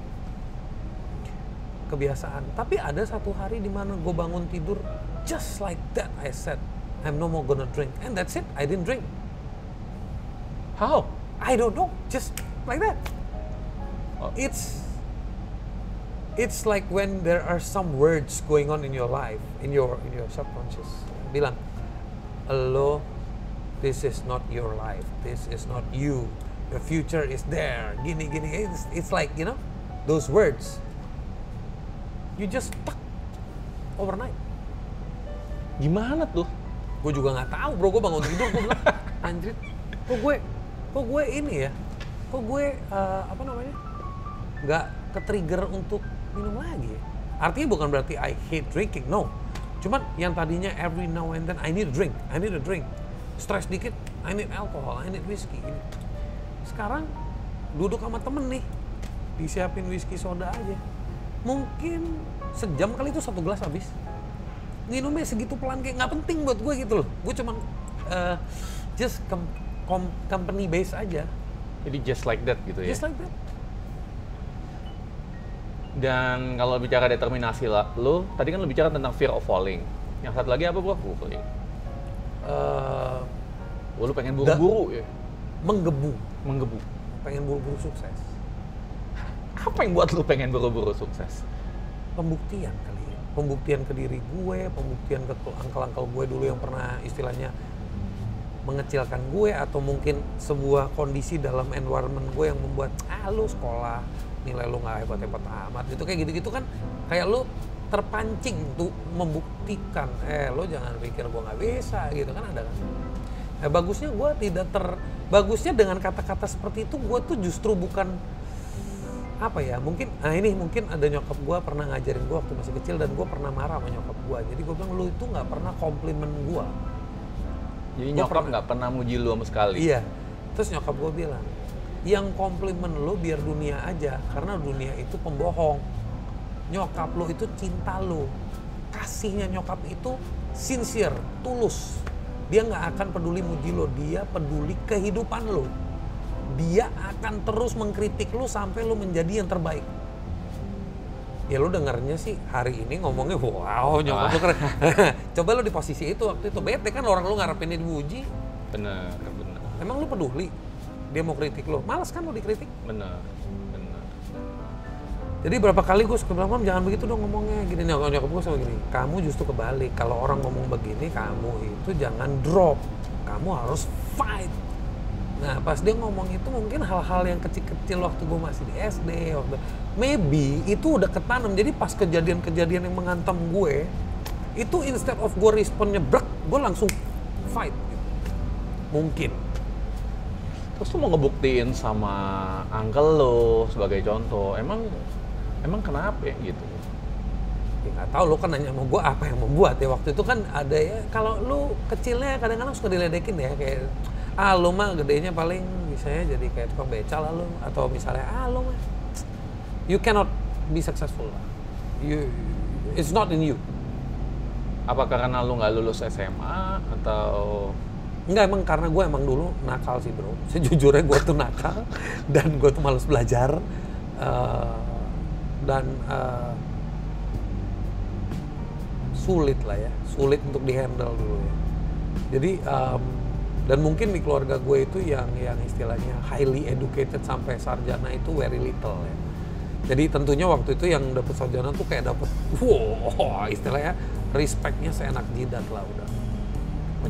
kebiasaan. Tapi ada satu hari di mana gue bangun tidur, just like that I said, I'm no more gonna drink. And that's it, I didn't drink. How? I don't know, just like that. Oh. It's like when there are some words going on in your life, in your subconscious. Bilang, "Hello, this is not your life. This is not you. The future is there." Gini. It's like, you know, those words. You just stuck overnight. Gimana tuh? Gue juga nggak tahu, bro. Gue bangun tidur, gue bilang, anjir, kok gue ini ya? Kok gue nggak ke-trigger untuk minum lagi ya? Artinya bukan berarti I hate drinking, no. Cuman yang tadinya every now and then I need a drink. Stress dikit, I need alcohol, I need whiskey. Gini. Sekarang duduk sama temen nih, disiapin whiskey soda aja. Mungkin sejam kali itu 1 gelas habis. Minumnya segitu pelan kayak nggak penting buat gue gitu loh. Gue cuman just company base aja. Jadi just like that gitu ya? Just like that. Dan kalau bicara determinasi lo, tadi kan lo bicara tentang fear of falling. Yang satu lagi apa bro? Lo pengen buru-buru ya? Menggebu. Pengen buru-buru sukses. Apa yang buat lo pengen buru-buru sukses? Pembuktian kali ya. Pembuktian ke diri gue, pembuktian ke uncle-uncle gue dulu yang pernah istilahnya mengecilkan gue, atau mungkin sebuah kondisi dalam environment gue yang membuat lu sekolah nilai lu nggak hebat-hebat amat gitu, kayak gitu-gitu kan, kayak lu terpancing tuh membuktikan lo jangan pikir gue nggak bisa gitu kan, ada kan. Bagusnya dengan kata-kata seperti itu gue tuh justru bukan mungkin ada nyokap gue pernah ngajarin gue waktu masih kecil, dan gue pernah marah sama nyokap gue. Jadi gue bilang, lu itu nggak pernah komplimen gue. Jadi nyokap nggak pernah muji lu sama sekali? Iya. Terus nyokap gue bilang, yang komplimen lu biar dunia aja, karena dunia itu pembohong. Nyokap lu itu cinta lu. Kasihnya nyokap itu sincere, tulus. Dia nggak akan peduli muji lu, dia peduli kehidupan lu. Dia akan terus mengkritik lu sampai lu menjadi yang terbaik. Ya lu dengarnya sih hari ini ngomongnya wow nyokap lu keren. Coba lu di posisi itu waktu itu, bete kan orang lu ngarepin dipuji. Bener. Emang lu peduli dia mau kritik lu? Males kan lu dikritik? Bener. Jadi berapa kali gue suka bilang, Mam jangan begitu dong ngomongnya. Gini, nyokap gue sama gini, kamu justru kebalik. Kalau orang ngomong begini, kamu itu jangan drop. Kamu harus fight. Nah pas dia ngomong itu mungkin hal-hal yang kecil-kecil waktu gue masih di SD, maybe itu udah ketanam. Jadi pas kejadian-kejadian yang menghantam gue, itu instead of gue responnya brek, gue langsung fight gitu. Mungkin. Terus lu mau ngebuktiin sama uncle lo sebagai contoh, emang kenapa ya gitu? Ya nggak tahu, lo kan nanya sama gue apa yang membuat ya. Waktu itu kan ada ya, kalau lu kecilnya kadang-kadang suka diledekin ya, kayak lo mah gedenya paling misalnya jadi kayak tukang becal lah lo, atau misalnya lo mah you cannot be successful lah, it's not in you. Apa karena lu nggak lulus SMA atau? Enggak, emang karena gue emang dulu nakal sih bro, sejujurnya gue tuh nakal dan gue tuh malas belajar, dan sulit untuk dihandle dulu ya. Jadi dan mungkin di keluarga gue itu yang istilahnya highly educated sampai sarjana itu very little ya. Jadi tentunya waktu itu yang dapet sarjana tuh kayak dapet istilahnya respectnya seenak jidat lah udah.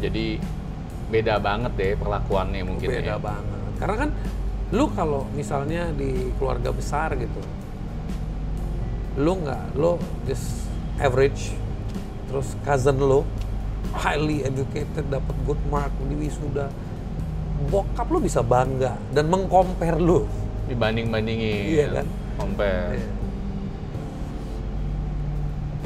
Jadi beda banget deh perlakuannya mungkin. Beda banget. Karena kan lu kalau misalnya di keluarga besar gitu, lu just average, terus cousin lu highly educated dapat good mark di wisuda, bokap lu bisa bangga dan meng-compare lu, dibanding-bandingin. Iya kan? Compare. Iya.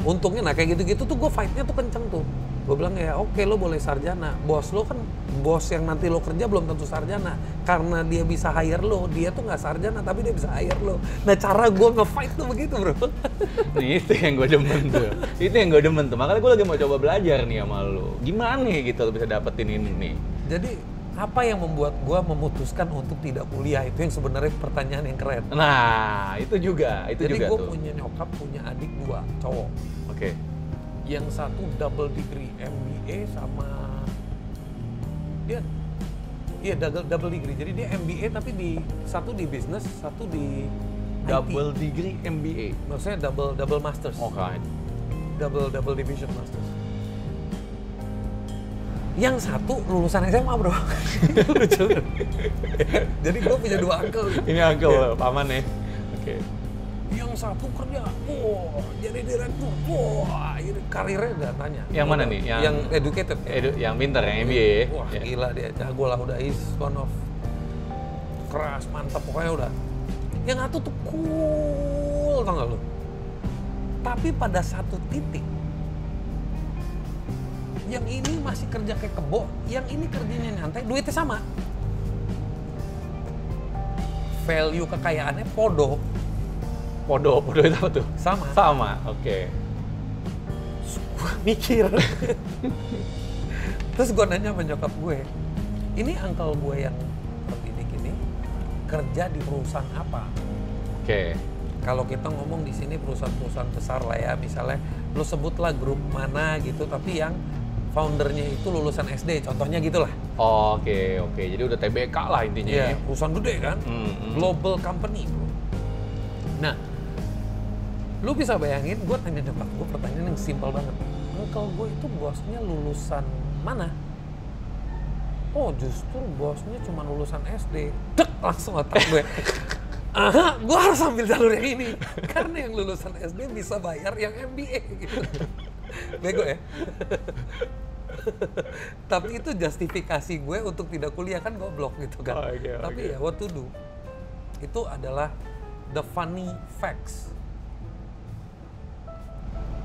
Untungnya kayak gitu-gitu tuh gue fight-nya tuh kenceng tuh. Gue bilang ya oke, lo boleh sarjana, bos lo kan bos yang nanti lo kerja belum tentu sarjana, karena dia bisa hire lo, dia tuh nggak sarjana tapi dia bisa hire lo. Nah cara gue nge-fight tuh begitu bro. Nih itu yang gue demen tuh, makanya gue lagi mau coba belajar nih sama lo, gimana nih gitu lo bisa dapetin ini nih. Jadi apa yang membuat gue memutuskan untuk tidak kuliah? Itu yang sebenarnya pertanyaan yang keren. Nah, itu juga Jadi gue tuh. punya nyokap, punya adik 2 cowok. Oke. Yang satu double degree MBA sama dia, iya double degree. Jadi dia MBA tapi satu di bisnis, satu di Double IT. degree MBA. Maksudnya double masters. Oke. Double division masters. Yang satu lulusan SMA bro. Lucu. Jadi gue punya 2 uncle. Ini uncle paman ya. Oke. Yang satu kerja, jadi direktur, ini karirnya udah tanya. Yang mana nih? Yang educated. Yang pintar, yang MBA. Wah gila dia, jago lah udah, is one of keras, mantap pokoknya udah. Yang satu tuh cool, tau gak lu? Tapi pada satu titik, yang ini masih kerja kayak kebo, yang ini kerjanya nyantai, duitnya sama. Value kekayaannya podo Podo itu apa tuh? sama. Oke. Gue mikir. Terus gue nanya sama nyokap gue, ini uncle gue yang terdidik ini kerja di perusahaan apa? Oke. Kalau kita ngomong di sini perusahaan-perusahaan besar lah ya, misalnya lu sebutlah grup mana gitu, tapi yang foundernya itu lulusan SD, contohnya gitulah. Oke. Jadi udah TBK lah intinya. Iya, perusahaan gede kan, global company bro. Nah, lu bisa bayangin, gue tanya nyokap gue pertanyaan yang simpel banget. Uncle gue itu bosnya lulusan mana? Oh justru bosnya cuma lulusan SD. Dek, langsung otak gue. Aha, gue harus ambil jalur yang ini. Karena yang lulusan SD bisa bayar yang MBA gitu. Bego ya? Tapi itu justifikasi gue untuk tidak kuliah, kan goblok gitu kan. Tapi ya what to do. Itu adalah the funny facts.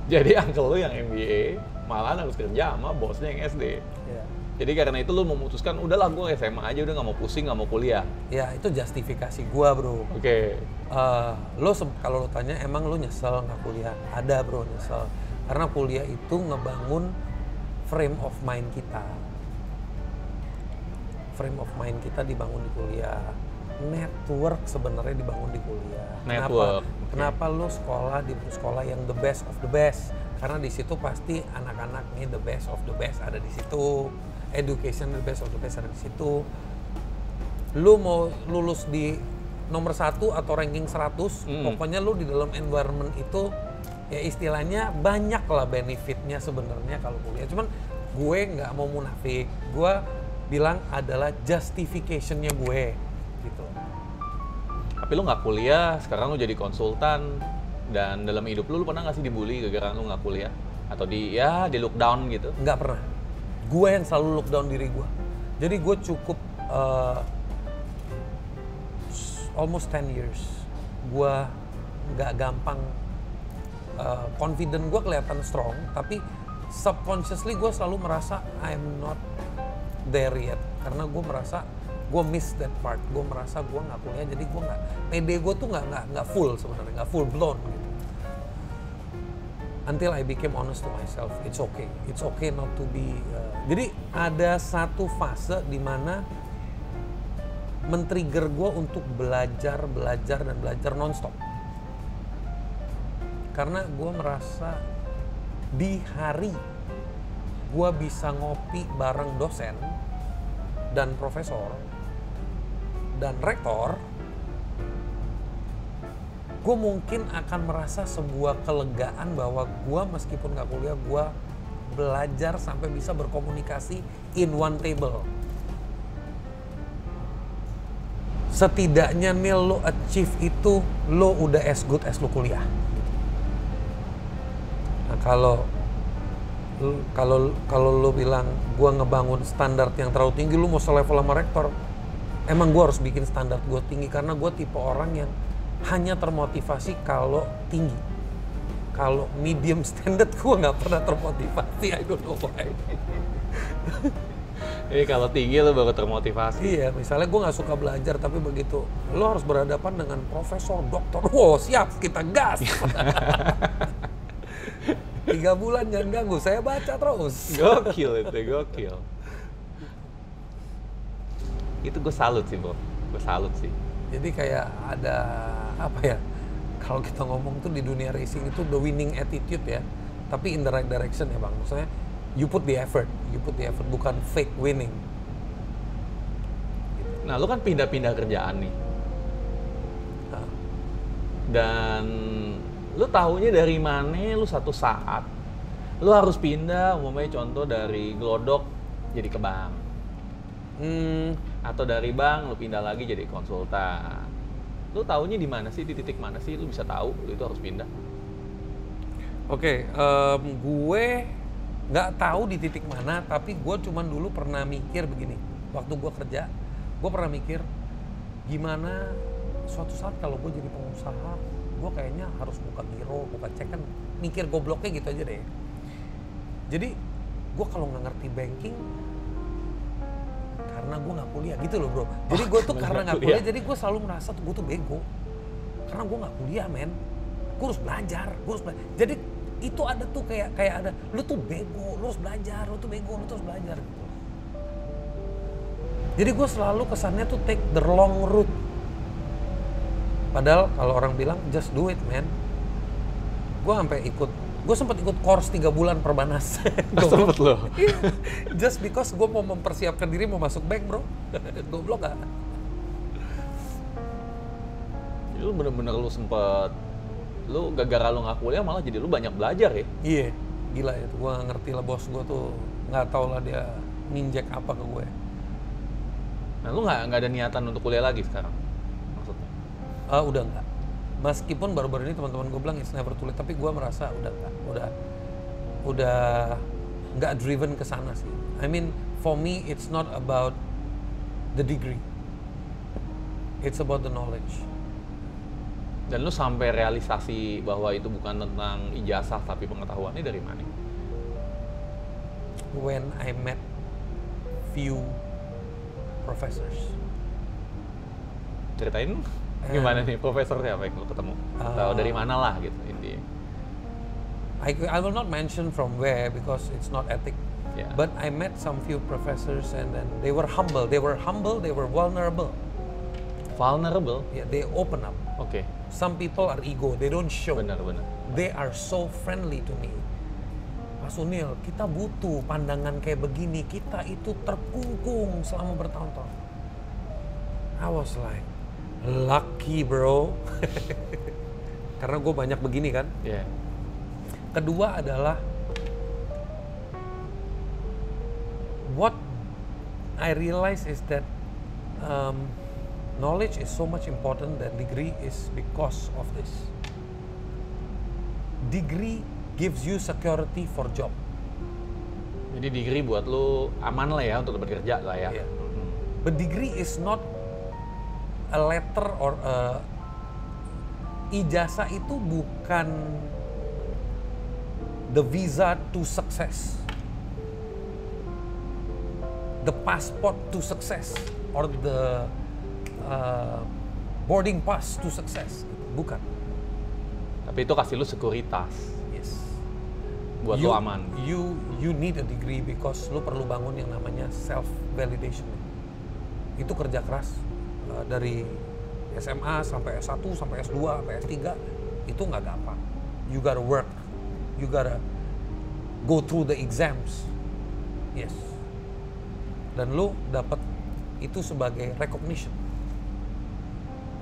Jadi uncle lu yang MBA malah harus kerja sama bosnya yang SD. Yeah. Jadi karena itu lu memutuskan, udahlah gue SMA aja, udah nggak mau pusing, nggak mau kuliah. Ya itu justifikasi gua bro. Oke. Kalau lo tanya emang lo nyesel nggak kuliah? Ada bro, nyesel. Karena kuliah itu ngebangun frame of mind kita. Frame of mind kita dibangun di kuliah. Network sebenarnya dibangun di kuliah. Network. Kenapa lo sekolah di sekolah yang the best of the best? Karena di situ pasti anak-anaknya the best of the best ada di situ. Education the best of the best ada di situ. Lu mau lulus di nomor 1 atau ranking 100, pokoknya lu di dalam environment itu ya istilahnya banyak lah benefitnya sebenarnya kalau kuliah. Cuman gue nggak mau munafik, gue bilang adalah justificationnya gue gitu. Tapi lu nggak kuliah, sekarang lu jadi konsultan, dan dalam hidup lu pernah nggak sih dibully gara-gara lu nggak kuliah? Atau di look down gitu? Nggak pernah. Gue yang selalu look down diri gue. Jadi gue cukup almost 10 years. Gue nggak gampang, confident gue kelihatan strong, tapi subconsciously gue selalu merasa I'm not there yet. Karena gue merasa gue miss that part. Gue merasa gue nggak kuliah, jadi gue nggak, pede gue tuh nggak full sebenarnya, nggak full blown gitu. Until I became honest to myself, it's okay not to be. Jadi ada satu fase di mana men-trigger gue untuk belajar nonstop. Karena gue merasa di hari gue bisa ngopi bareng dosen dan profesor dan rektor, gue mungkin akan merasa sebuah kelegaan bahwa gue meskipun gak kuliah, gue belajar sampai bisa berkomunikasi in one table. Setidaknya nih lo achieve itu, lo udah as good as lo kuliah. Nah kalau lo bilang gue ngebangun standar yang terlalu tinggi, lo mau selevel sama rektor, emang gue harus bikin standar gue tinggi karena gue tipe orang yang hanya termotivasi kalau tinggi. Kalau medium standard gue nggak pernah termotivasi, I don't know why. Jadi kalau tinggi lo baru termotivasi. Iya, misalnya gue nggak suka belajar, tapi begitu lo harus berhadapan dengan profesor, dokter, wow siap kita gas. 3 bulan jangan ganggu, saya baca terus. Gokil itu, gokil. Itu gue salut sih bro, gue salut sih. Jadi kayak ada apa ya? Kalau kita ngomong tuh di dunia racing itu the winning attitude ya, tapi in the right direction ya bang. Maksudnya you put the effort, bukan fake winning. Nah lu kan pindah-pindah kerjaan nih, dan lu taunya dari mana lu satu saat lu harus pindah, umpamanya contoh dari Glodok jadi ke bank, atau dari bank lu pindah lagi jadi konsultan. Lu taunya di mana sih, di titik mana sih lu bisa tahu lu itu harus pindah? Oke, gue nggak tahu di titik mana, tapi gue cuman dulu pernah mikir begini. Waktu gue kerja, gue pernah mikir gimana suatu saat kalau gue jadi pengusaha, gue kayaknya harus buka giro, buka cek, kan mikir gobloknya gitu aja deh. Jadi gue kalau nggak ngerti banking, karena gue nggak kuliah gitu loh bro. Jadi gue tuh karena nggak kuliah, jadi gue selalu merasa tuh gue tuh bego. Karena gue nggak kuliah men, gue harus belajar, Jadi itu ada tuh kayak ada, lu tuh bego, lu harus belajar, lu tuh bego, lu tuh harus belajar gitu. Jadi gue selalu kesannya tuh take the long route. Padahal kalau orang bilang just do it man. Gue sempat ikut course 3 bulan Perbanas. Sempet loh. Just because gue mau mempersiapkan diri mau masuk bank bro. Goblok gak? Lu bener-bener lu sempet, lu gara-gara lu nggak kuliah malah jadi lu banyak belajar ya? Iya, gila ya. Gue ngerti lah bos gue tuh nggak tau lah dia nginjek apa ke gue. Nah lu nggak ada niatan untuk kuliah lagi sekarang maksudnya? Udah nggak. Meskipun baru-baru ini teman-teman gue bilang it's never too late, tapi gue merasa udah nggak driven ke sana sih. I mean, for me it's not about the degree, it's about the knowledge. Dan lu sampai realisasi bahwa itu bukan tentang ijazah tapi pengetahuannya dari mana? When I met few professors. Ceritain gimana nih profesornya apa yang lu ketemu? Atau dari mana lah gitu intinya. I will not mention from where because it's not ethic. Yeah. But I met some few professors and then they were humble, they were vulnerable. Vulnerable? Yeah, they open up. Oke. Some people are ego, they don't show. Benar. They are so friendly to me. Mas Sunil, kita butuh pandangan kayak begini. Kita itu terkungkung selama bertahun-tahun. I was like, lucky bro. Karena gue banyak begini kan. Yeah. Kedua adalah what I realize is that knowledge is so much important than degree is because of this. Degree gives you security for job. Jadi degree buat lu aman lah ya untuk bekerja lah ya. Yeah. But degree is not a letter or ijazah itu bukan the visa to success, the passport to success, or the boarding pass to success. Bukan. Tapi itu kasih lu sekuritas. Yes. Buat lu aman. You need a degree because lu perlu bangun yang namanya self validation. Itu kerja keras dari SMA sampai S1 sampai S2 sampai S3 itu nggak gampang. You gotta work. You gotta go through the exams. Yes. Dan lu dapat itu sebagai recognition.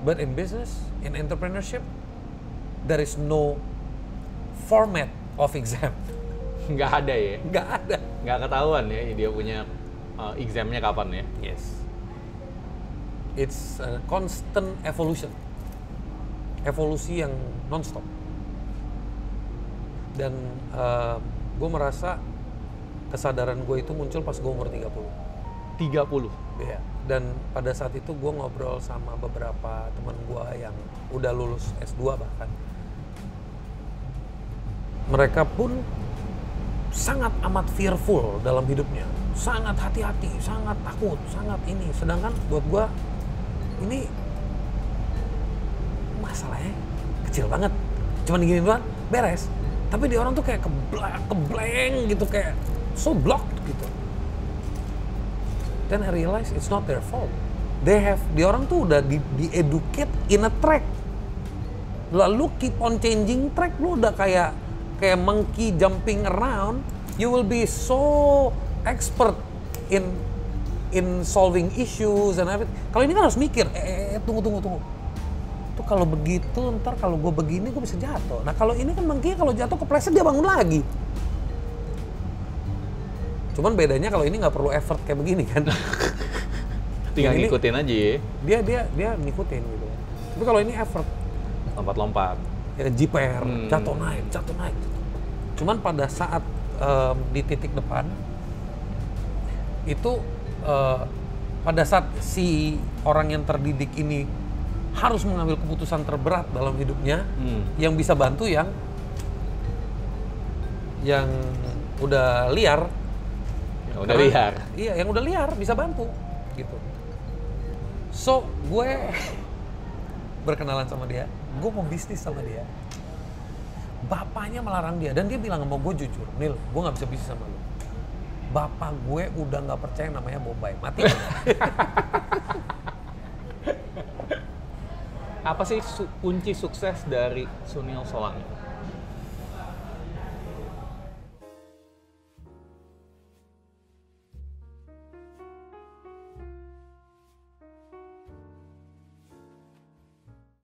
But in business, in entrepreneurship, there is no format of exam. Nggak ada ya? Nggak ada. Nggak ketahuan ya dia punya examnya kapan ya? Yes. It's a constant evolution. Evolusi yang non-stop. Dan gue merasa kesadaran gue itu muncul pas gue umur 30. 30? Iya. Dan pada saat itu gue ngobrol sama beberapa teman gue yang udah lulus S2 bahkan. Mereka pun sangat amat fearful dalam hidupnya. Sangat hati-hati, sangat takut, sangat ini. Sedangkan buat gue, ini masalahnya kecil banget. Cuman gini doang, beres. Tapi di orang tuh kayak keblank gitu, kayak so blocked gitu. Then I realize it's not their fault. Dia orang tuh udah di-educate in a track. Lalu keep on changing track, lu udah kayak monkey jumping around, you will be so expert in solving issues and everything. Kalau ini kan harus mikir, tunggu. Tuh kalau begitu, ntar kalau gue begini gue bisa jatuh. Nah kalau ini kan monkey kalau jatuh kepleset dia bangun lagi. Cuman bedanya kalau ini nggak perlu effort kayak begini kan. Tinggal ngikutin aja ya. Dia ngikutin gitu. Tapi kalau ini effort. Lompat-lompat. Ya jiper, jatuh naik. Cuman pada saat di titik depan itu pada saat si orang yang terdidik ini harus mengambil keputusan terberat dalam hidupnya, yang bisa bantu yang udah liar. Iya, yang udah liar bisa bantu gitu. So, gue berkenalan sama dia, gue mau bisnis sama dia. Bapaknya melarang dia dan dia bilang sama gue jujur, Nil, gue nggak bisa bisnis sama lu. Bapak gue udah nggak percaya namanya Bombay, mati. Apa sih kunci sukses dari Sunil Solani?